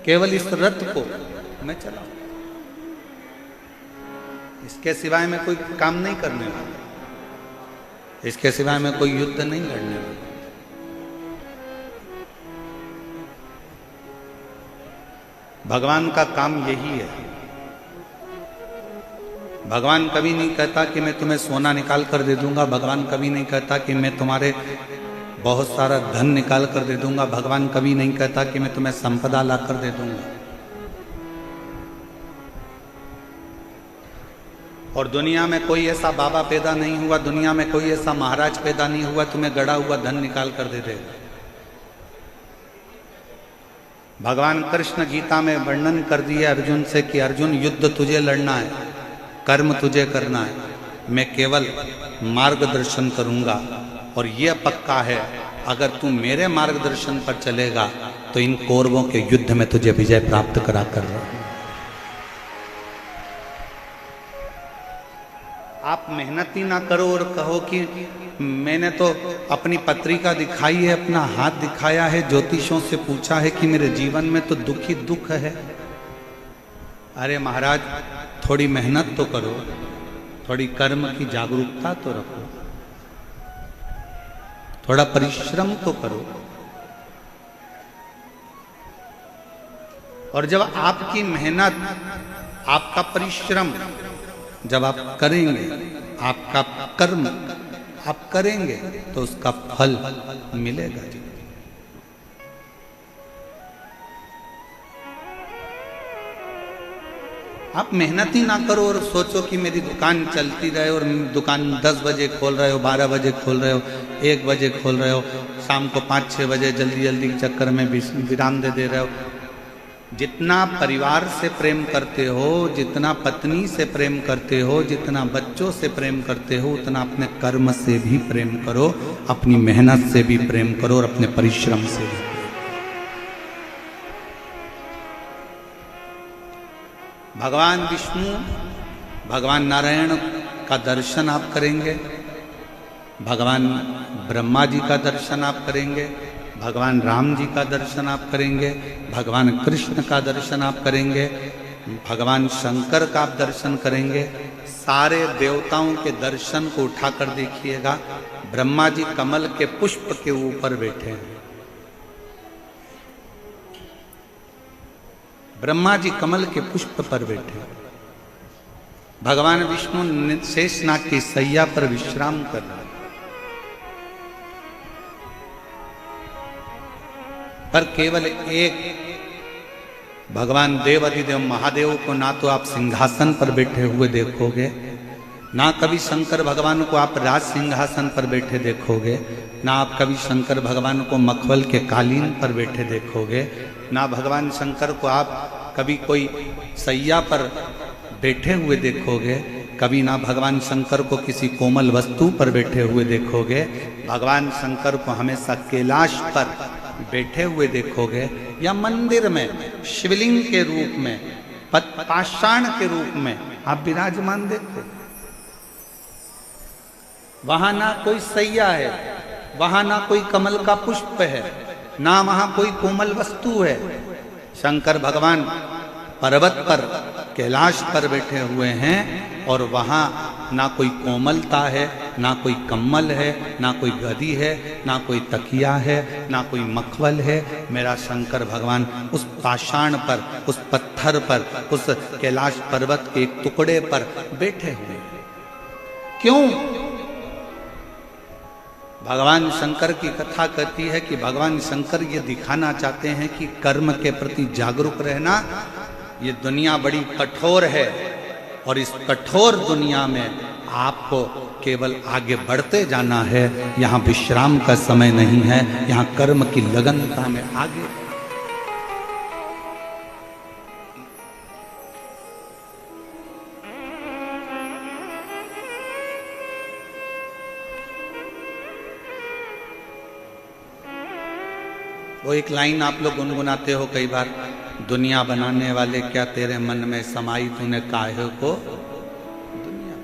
केवल इस रथ को मैं चलाऊं, इसके सिवाय मैं कोई काम नहीं करने वाला, इसके सिवाय मैं कोई युद्ध नहीं लड़ने वाला। भगवान का काम यही है। भगवान कभी नहीं कहता कि मैं तुम्हें सोना निकाल कर दे दूंगा। भगवान कभी नहीं कहता कि मैं तुम्हारे बहुत सारा धन निकाल कर दे दूंगा। भगवान कभी नहीं कहता कि मैं तुम्हें संपदा ला कर दे दूंगा। और दुनिया में कोई ऐसा बाबा पैदा नहीं हुआ, दुनिया में कोई ऐसा महाराज पैदा नहीं हुआ तुम्हें गड़ा हुआ धन निकाल कर दे देगा। भगवान कृष्ण गीता में वर्णन कर दिए अर्जुन से कि अर्जुन युद्ध तुझे लड़ना है, कर्म तुझे करना है, मैं केवल मार्गदर्शन करूंगा। और यह पक्का है अगर तू मेरे मार्गदर्शन पर चलेगा तो इन कौरवों के युद्ध में तुझे विजय प्राप्त करा कर रहा हूं। आप मेहनत ही ना करो और कहो कि मैंने तो अपनी पत्रिका दिखाई है, अपना हाथ दिखाया है, ज्योतिषों से पूछा है कि मेरे जीवन में तो दुख ही दुख है। अरे महाराज थोड़ी मेहनत तो करो, थोड़ी कर्म की जागरूकता तो रखो, थोड़ा परिश्रम तो करो। और जब आपकी मेहनत, आपका परिश्रम जब आप करेंगे, आपका कर्म आप करेंगे तो उसका फल मिलेगा जी। आप मेहनत ही ना करो और सोचो कि मेरी दुकान चलती रहे और दुकान 10 बजे खोल रहे हो, 12 बजे खोल रहे हो, 1 बजे खोल रहे हो, शाम को 5-6 बजे जल्दी जल्दी के चक्कर में विराम दे रहे हो। जितना परिवार से प्रेम करते हो, जितना पत्नी से प्रेम करते हो, जितना बच्चों से प्रेम करते हो, उतना अपने कर्म से भी प्रेम करो, अपनी मेहनत से भी प्रेम करो और अपने परिश्रम से भी। भगवान विष्णु, भगवान नारायण का दर्शन आप करेंगे, भगवान ब्रह्मा जी का दर्शन आप करेंगे, भगवान राम जी का दर्शन आप करेंगे, भगवान कृष्ण का दर्शन आप करेंगे, भगवान शंकर का आप दर्शन करेंगे। सारे देवताओं के दर्शन को उठाकर देखिएगा। ब्रह्मा जी कमल के पुष्प के ऊपर बैठे हैं। ब्रह्मा जी कमल के पुष्प पर बैठे। भगवान विष्णु शेषनाग की सैया पर विश्राम कर रहे। पर केवल एक भगवान देवाधिदेव महादेव को ना तो आप सिंहासन पर बैठे हुए देखोगे, ना कभी शंकर भगवान को आप राज सिंहासन पर बैठे देखोगे, ना आप कभी शंकर भगवान को मखमल के कालीन पर बैठे देखोगे, ना भगवान शंकर को आप कभी कोई सैया पर बैठे हुए देखोगे, कभी ना भगवान शंकर को किसी कोमल वस्तु पर बैठे हुए देखोगे। भगवान शंकर को हमेशा कैलाश पर बैठे हुए देखोगे या मंदिर में शिवलिंग के रूप में, पाषाण के रूप में आप विराजमान देखो। वहां ना कोई सैया है, वहां ना कोई कमल का पुष्प है, ना वहां कोई कोमल वस्तु है। शंकर भगवान पर्वत पर, कैलाश पर बैठे हुए हैं और वहां ना कोई कोमलता है, ना कोई कम्मल है, ना कोई गदी है, ना कोई तकिया है, ना कोई मखमल है। मेरा शंकर भगवान उस पाषाण पर, उस पत्थर पर, उस कैलाश पर्वत के एक टुकड़े पर बैठे हुए। क्यों? भगवान शंकर की कथा कहती है कि भगवान शंकर ये दिखाना चाहते हैं कि कर्म के प्रति जागरूक रहना। ये दुनिया बड़ी कठोर है और इस कठोर दुनिया में आपको केवल आगे बढ़ते जाना है। यहाँ विश्राम का समय नहीं है, यहाँ कर्म की लगनता में आगे। वो एक लाइन आप लोग गुनगुनाते हो कई बार, दुनिया बनाने वाले क्या तेरे मन में समाई तूने काहे को दुनिया।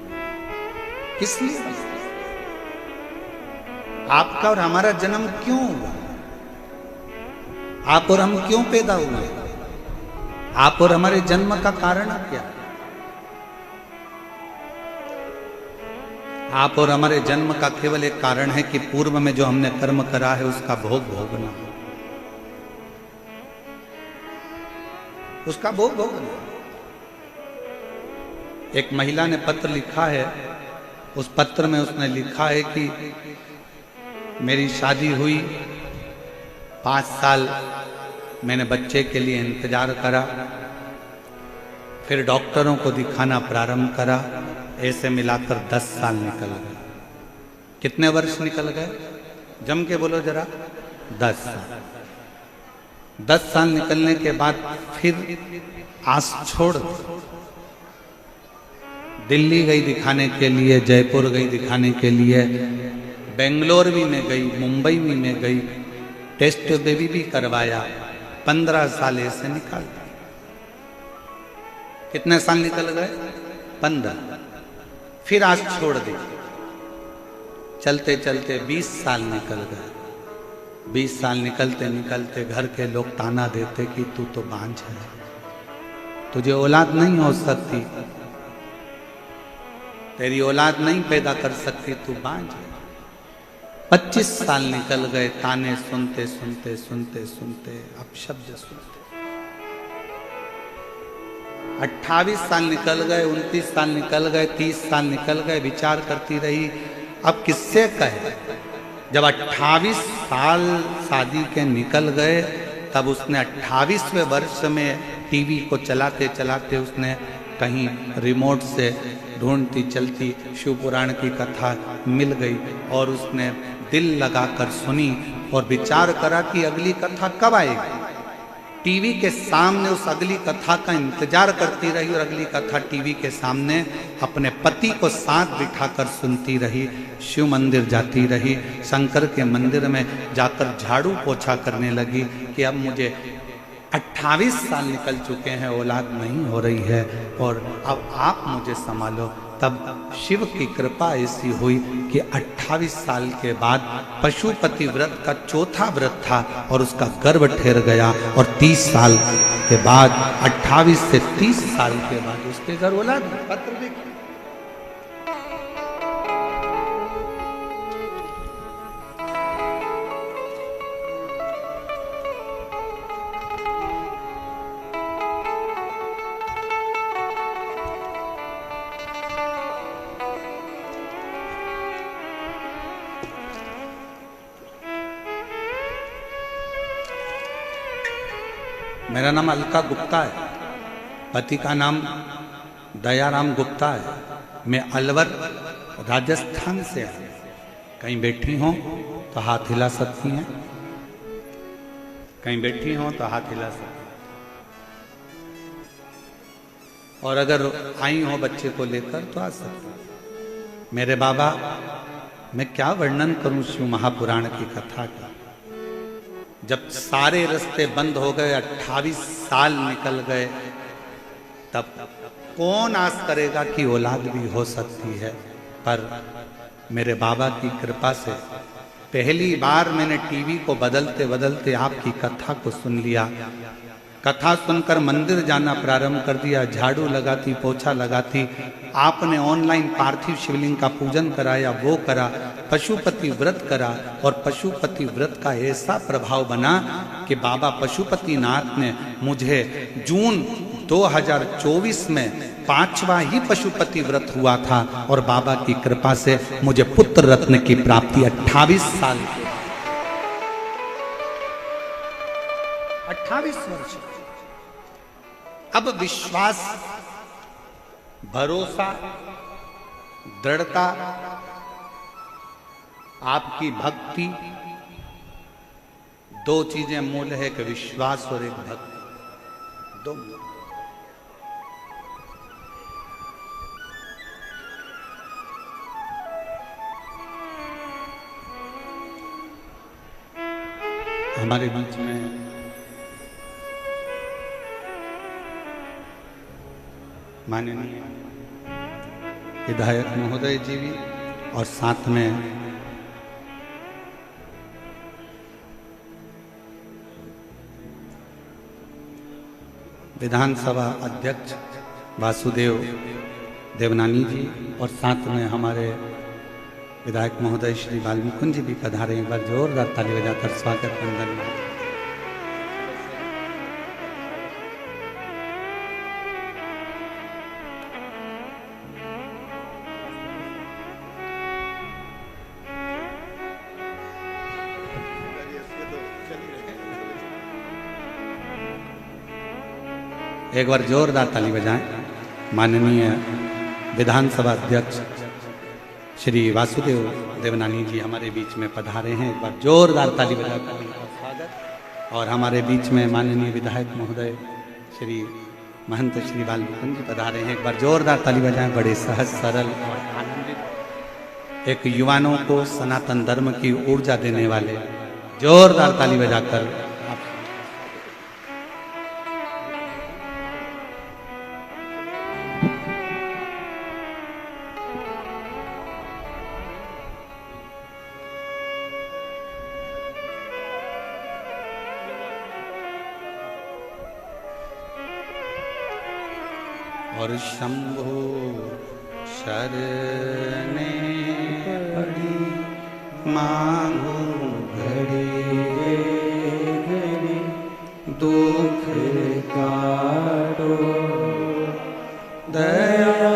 किस लिए? आपका और हमारा जन्म क्यों हुआ? आप और हम क्यों पैदा हुए? आप और हमारे जन्म का कारण क्या है? आप और हमारे जन्म का केवल एक कारण है कि पूर्व में जो हमने कर्म करा है उसका भोग भोगना, उसका भोग भोगना। एक महिला ने पत्र लिखा है, उस पत्र में उसने लिखा है कि मेरी शादी हुई, 5 साल मैंने बच्चे के लिए इंतजार करा, फिर डॉक्टरों को दिखाना प्रारंभ करा, ऐसे मिलाकर 10 साल निकल गए। कितने वर्ष निकल गए? जम के बोलो जरा। 10 साल। 10 साल निकलने के बाद फिर आस छोड़ दिल्ली गई दिखाने के लिए, जयपुर गई दिखाने के लिए, बेंगलोर भी में गई, मुंबई भी में गई, टेस्ट बेबी भी करवाया। 15 साल ऐसे निकाल दिए। कितने साल निकल गए? 15। फिर आज छोड़ दी। चलते चलते 20 साल निकल गए। 20 साल निकलते निकलते घर के लोग ताना देते कि तू तो बांझ है, तुझे औलाद नहीं हो सकती, तेरी औलाद नहीं पैदा कर सकती, तू बांझ है। 25 साल निकल गए, ताने सुनते सुनते सुनते सुनते, अपशब्द सुनते। 28 साल निकल गए, 29 साल निकल गए, 30 साल निकल गए। विचार करती रही अब किससे कहे। जब 28 साल शादी के निकल गए, तब उसने 28वें वर्ष में टीवी को चलाते चलाते उसने कहीं रिमोट से ढूंढती चलती शिव पुराण की कथा मिल गई और उसने दिल लगाकर सुनी और विचार करा कि अगली कथा कब आएगी। टीवी के सामने उस अगली कथा का इंतजार करती रही और अगली कथा टीवी के सामने अपने पति को साथ बिठाकर सुनती रही। शिव मंदिर जाती रही, शंकर के मंदिर में जाकर झाड़ू पोछा करने लगी कि अब मुझे 28 साल निकल चुके हैं, औलाद नहीं हो रही है और अब आप मुझे संभालो। तब शिव की कृपा ऐसी हुई कि 28 साल के बाद पशुपति व्रत का चौथा व्रत था और उसका गर्भ ठहर गया और 30 साल के बाद 28 से 30 साल के बाद उसके घर औलाद। पत्र देखिए। मेरा नाम अलका गुप्ता है, पति का नाम दयाराम गुप्ता है। मैं अलवर राजस्थान से आया। कहीं बैठी हो तो हाथ हिला सकती हैं, कहीं बैठी हो तो हाथ हिला सकती हैं, और अगर आई हो बच्चे को लेकर तो आ सकती हैं। मेरे बाबा, मैं क्या वर्णन करूं शिव महापुराण की कथा का। जब सारे रास्ते बंद हो गए, 28 साल निकल गए, तब कौन आस करेगा कि औलाद भी हो सकती है। पर मेरे बाबा की कृपा से पहली बार मैंने टीवी को बदलते बदलते आपकी कथा को सुन लिया। कथा सुनकर मंदिर जाना प्रारंभ कर दिया, झाड़ू लगाती, पोछा लगाती। आपने ऑनलाइन पार्थिव शिवलिंग का पूजन कराया, वो करा, पशुपति व्रत करा और पशुपति व्रत का ऐसा प्रभाव बना कि बाबा पशुपतिनाथ ने मुझे जून 2024 में 5वां ही पशुपति व्रत हुआ था और बाबा की कृपा से मुझे पुत्र रत्न की प्राप्ति 28 साल 28 वर्ष। अब विश्वास, भरोसा, दृढ़ता, आपकी भक्ति, 2 चीजें मूल है कि विश्वास और एक भक्ति, 2 मूल। हमारे बीच में माननीय विधायक महोदय जी भी और साथ में विधानसभा अध्यक्ष वासुदेव देवनानी जी और साथ में हमारे विधायक महोदय श्री बालमुकुंद जी भी पधारे। एक बार जोरदार ताली बजाकर स्वागत वंदन। एक बार जोरदार ताली बजाएं। माननीय विधानसभा अध्यक्ष श्री वासुदेव देवनानी जी हमारे बीच में पधारे हैं। एक बार जोरदार ताली बजाकर उनका स्वागत। और हमारे बीच में माननीय विधायक महोदय श्री महंत श्री बालमुकुंद जी पधारे हैं। एक बार जोरदार ताली बजाएं। बड़े सहज सरल और आनंदित एक युवाओं को सनातन धर्म की ऊर्जा देने वाले, जोरदार ताली बजाकर और शंभो शरणे पड़ी मांगो घड़ी घड़ी दुख काटो दया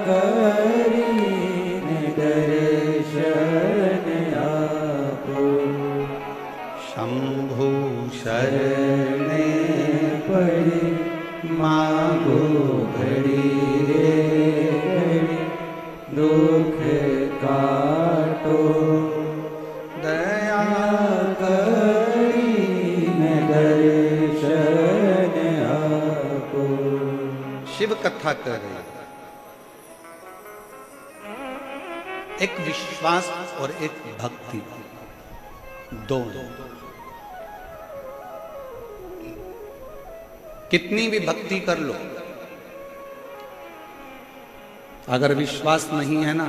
करी दर्शन आपो। शंभो शरणे पड़ी मांगो घड़ी घड़ी दुख काटो दया करी दर्शन आपो। शिव कथा कर रहे, एक विश्वास और एक भक्ति, दोनों। कितनी भी भक्ति कर लो, अगर विश्वास नहीं है ना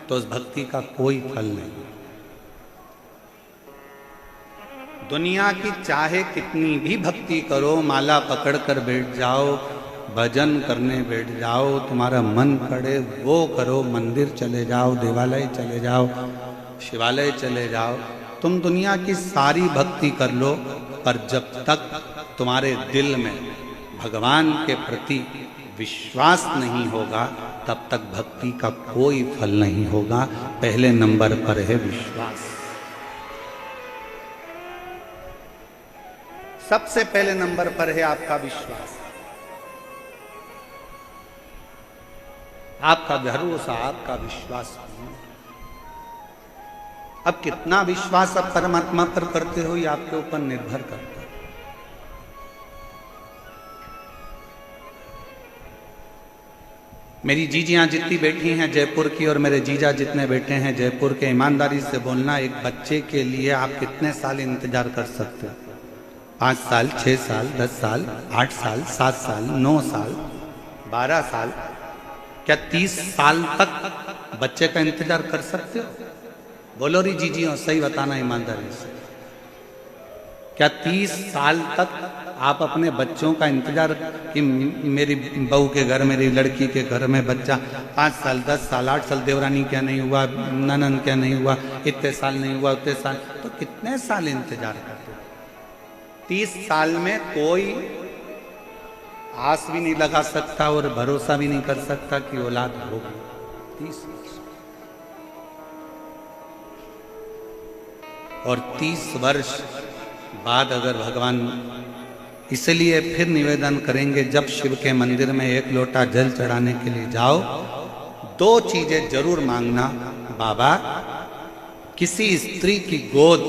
तो उस भक्ति का कोई फल नहीं। दुनिया की चाहे कितनी भी भक्ति करो, माला पकड़ कर बैठ जाओ, भजन करने बैठ जाओ, तुम्हारा मन करे वो करो, मंदिर चले जाओ, देवालय चले जाओ, शिवालय चले जाओ, तुम दुनिया की सारी भक्ति कर लो, पर जब तक तुम्हारे दिल में भगवान के प्रति विश्वास नहीं होगा तब तक भक्ति का कोई फल नहीं होगा। पहले नंबर पर है विश्वास। सबसे पहले नंबर पर है आपका विश्वास, आपका भरोसा, आपका विश्वास। अब कितना विश्वास आप परमात्मा पर करते हो ये आपके ऊपर निर्भर करता है। मेरी जीजियां जितनी बैठी हैं जयपुर की और मेरे जीजा जितने बैठे हैं जयपुर के, ईमानदारी से बोलना, एक बच्चे के लिए आप कितने साल इंतजार कर सकते हो? 5 साल, 6 साल, 10 साल, 8 साल, 7 साल, 9 साल, 12 साल, क्या 30 साल तक बच्चे का इंतजार कर सकते हो? बोलो री जीजियों, सही बताना ईमानदारी से। क्या 30 साल तक आप अपने बच्चों का इंतजार कि मेरी बहू के घर, मेरी लड़की के घर में बच्चा 5 साल, 10 साल, 8 साल, देवरानी क्या नहीं हुआ, ननन क्या नहीं हुआ, इतने साल नहीं हुआ, उतने साल, तो कितने साल इंतजार करते? 30 साल में कोई आस भी नहीं लगा सकता और भरोसा भी नहीं कर सकता कि औलाद होगी। 30 और 30 वर्ष बाद अगर भगवान, इसलिए फिर निवेदन करेंगे, जब शिव के मंदिर में 1 लोटा जल चढ़ाने के लिए जाओ, 2 चीजें जरूर मांगना। बाबा, किसी स्त्री की गोद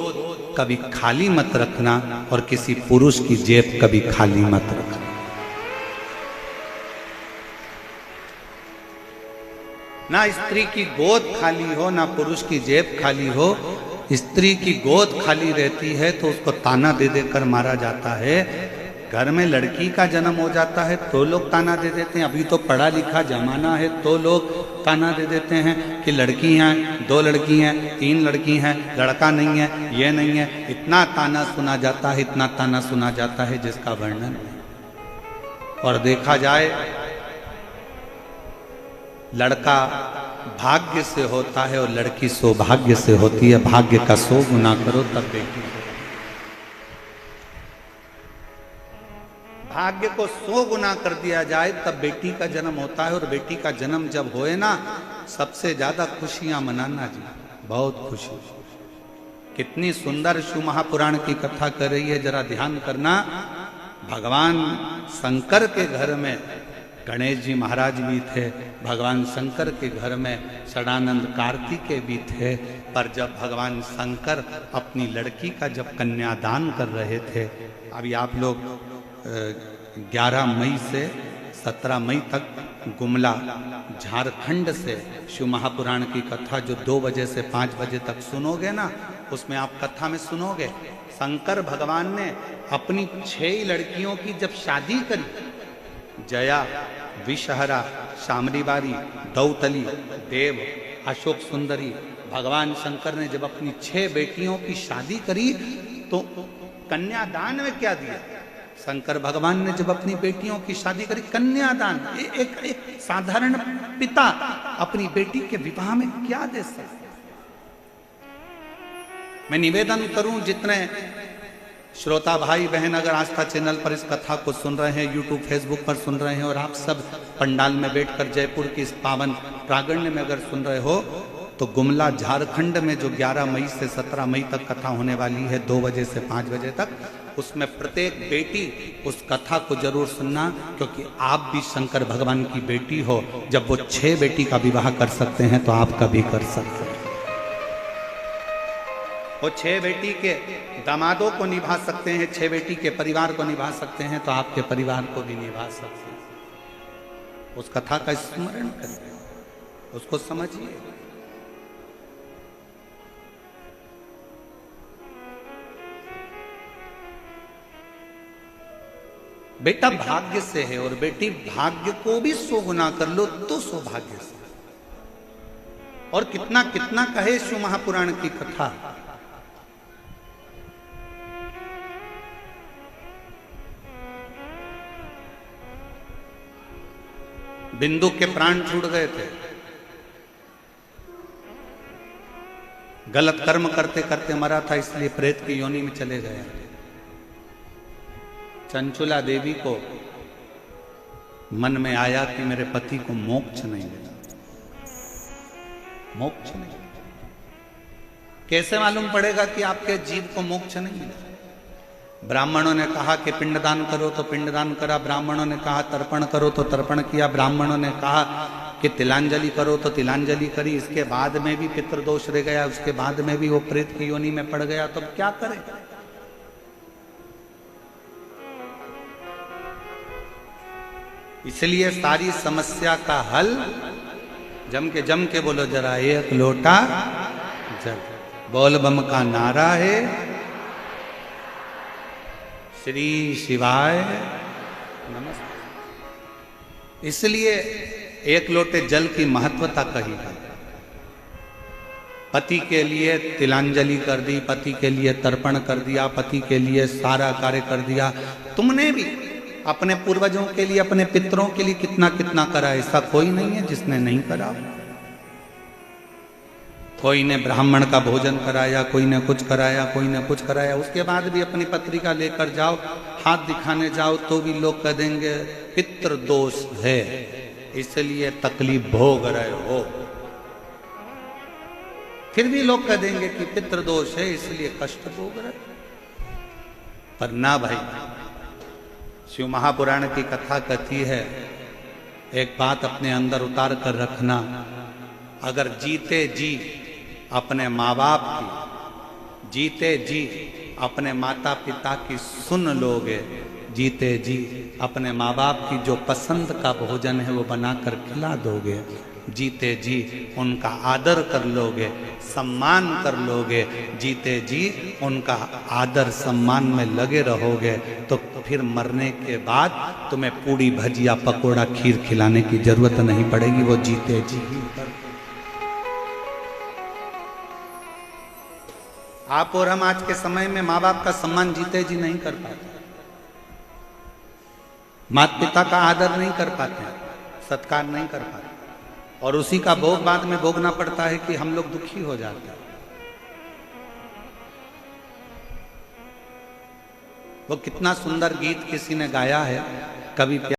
कभी खाली मत रखना और किसी पुरुष की जेब कभी खाली मत रखना। ना स्त्री की गोद खाली हो, ना पुरुष की जेब खाली हो। स्त्री की गोद खाली रहती है तो उसको ताना दे देकर मारा जाता है। घर में लड़की का जन्म हो जाता है तो लोग ताना दे देते हैं। अभी तो पढ़ा लिखा जमाना है तो लोग ताना दे देते हैं कि लड़की हैं, 2 लड़की हैं, 3 लड़की हैं, लड़का नहीं है, ये नहीं है। इतना ताना सुना जाता है, इतना ताना सुना जाता है जिसका वर्णन नहीं। और देखा जाए लड़का भाग्य से होता है और लड़की सौभाग्य से होती है। भाग्य का 100 गुना करो तब बेटी। भाग्य को 100 गुना कर दिया जाए तब बेटी का जन्म होता है। और बेटी का जन्म जब होए ना, सबसे ज्यादा खुशियां मनाना जी, बहुत खुशी। कितनी सुंदर शिव महापुराण की कथा कर रही है, जरा ध्यान करना। भगवान शंकर के घर में गणेश जी महाराज भी थे, भगवान शंकर के घर में षडानंद कार्तिकेय भी थे। पर जब भगवान शंकर अपनी लड़की का जब कन्यादान कर रहे थे, अभी आप लोग 11 मई से 17 मई तक गुमला झारखंड से शिव महापुराण की कथा जो 2 बजे से 5 बजे तक सुनोगे ना, उसमें आप कथा में सुनोगे शंकर भगवान ने अपनी 6 लड़कियों की जब शादी करी, जया, विषहरा, शामरीबारी, दौतली, देव, अशोक सुंदरी, भगवान शंकर ने जब अपनी 6 बेटियों की शादी करी तो कन्यादान में क्या दिया? शंकर भगवान ने जब अपनी बेटियों की शादी करी, कन्यादान। एक साधारण पिता अपनी बेटी के विवाह में क्या दे सकता? मैं निवेदन करूं, जितने श्रोता भाई बहन अगर आस्था चैनल पर इस कथा को सुन रहे हैं, यूट्यूब फेसबुक पर सुन रहे हैं, और आप सब पंडाल में बैठकर जयपुर की इस पावन प्रांगण में अगर सुन रहे हो, तो गुमला झारखंड में जो 11 मई से 17 मई तक कथा होने वाली है 2 बजे से 5 बजे तक, उसमें प्रत्येक बेटी उस कथा को जरूर सुनना, क्योंकि आप भी शंकर भगवान की बेटी हो। जब वो 6 बेटी का विवाह कर सकते हैं तो आप का भी कर सकते हैं। वो 6 बेटी के दामादों को निभा सकते हैं, 6 बेटी के परिवार को निभा सकते हैं, तो आपके परिवार को भी निभा सकते हैं। उस कथा का स्मरण करिए, उसको समझिए। बेटा भाग्य से है और बेटी भाग्य को भी 100 गुना कर लो तो सौभाग्य से। और कितना कितना कहे शिव महापुराण की कथा। बिंदु के प्राण छूट गए थे, गलत कर्म करते करते मरा था, इसलिए प्रेत की योनि में चले गए। चंचुला देवी को मन में आया कि मेरे पति को मोक्ष नहीं मिला, मोक्ष नहीं। कैसे मालूम पड़ेगा कि आपके जीव को मोक्ष नहीं मिला? ब्राह्मणों ने कहा कि पिंडदान करो तो पिंडदान करा, ब्राह्मणों ने कहा तर्पण करो तो तर्पण किया, ब्राह्मणों ने कहा कि तिलांजलि करो तो तिलांजलि करी। इसके बाद में भी पितृदोष रह गया, उसके बाद में भी वो प्रेत की योनि में पड़ गया, तो क्या करे? इसलिए सारी समस्या का हल जम के बोलो जरा, 1 लोटा जल। बोल बम का नारा है, श्री शिवाय नमस्ते। इसलिए 1 लोटे जल की महत्वता कही है। पति के लिए तिलांजलि कर दी, पति के लिए तर्पण कर दिया, पति के लिए सारा कार्य कर दिया। तुमने भी अपने पूर्वजों के लिए, अपने पितरों के लिए कितना कितना करा। ऐसा कोई नहीं है जिसने नहीं करा। कोई ने ब्राह्मण का भोजन कराया, कोई ने कुछ कराया, कोई ने कुछ कराया। उसके बाद भी अपनी पत्रिका लेकर जाओ, हाथ दिखाने जाओ तो भी लोग कह देंगे पितृ दोष है, इसलिए तकलीफ भोग रहे हो। फिर भी लोग कह देंगे कि पितृ दोष है इसलिए कष्ट भोग रहे। पर ना भाई, शिव महापुराण की कथा कहती है, एक बात अपने अंदर उतार कर रखना, अगर जीते जी अपने माँ बाप की, जीते जी अपने माता पिता की सुन लोगे, जीते जी अपने माँ बाप की जो पसंद का भोजन है वो बनाकर खिला दोगे, जीते जी उनका आदर कर लोगे, सम्मान कर लोगे, जीते जी उनका आदर सम्मान में लगे रहोगे, तो फिर मरने के बाद तुम्हें पूड़ी भजिया पकोड़ा खीर खिलाने की जरूरत नहीं पड़ेगी। वो जीते जी ही कर। आप और हम आज के समय में माँ बाप का सम्मान जीते जी नहीं कर पाते। माता पिता का आदर नहीं कर पाते, सत्कार नहीं कर पाते, और उसी का भोग बाद में भोगना पड़ता है कि हम लोग दुखी हो जाते हैं। वो कितना सुंदर गीत किसी ने गाया है, कवि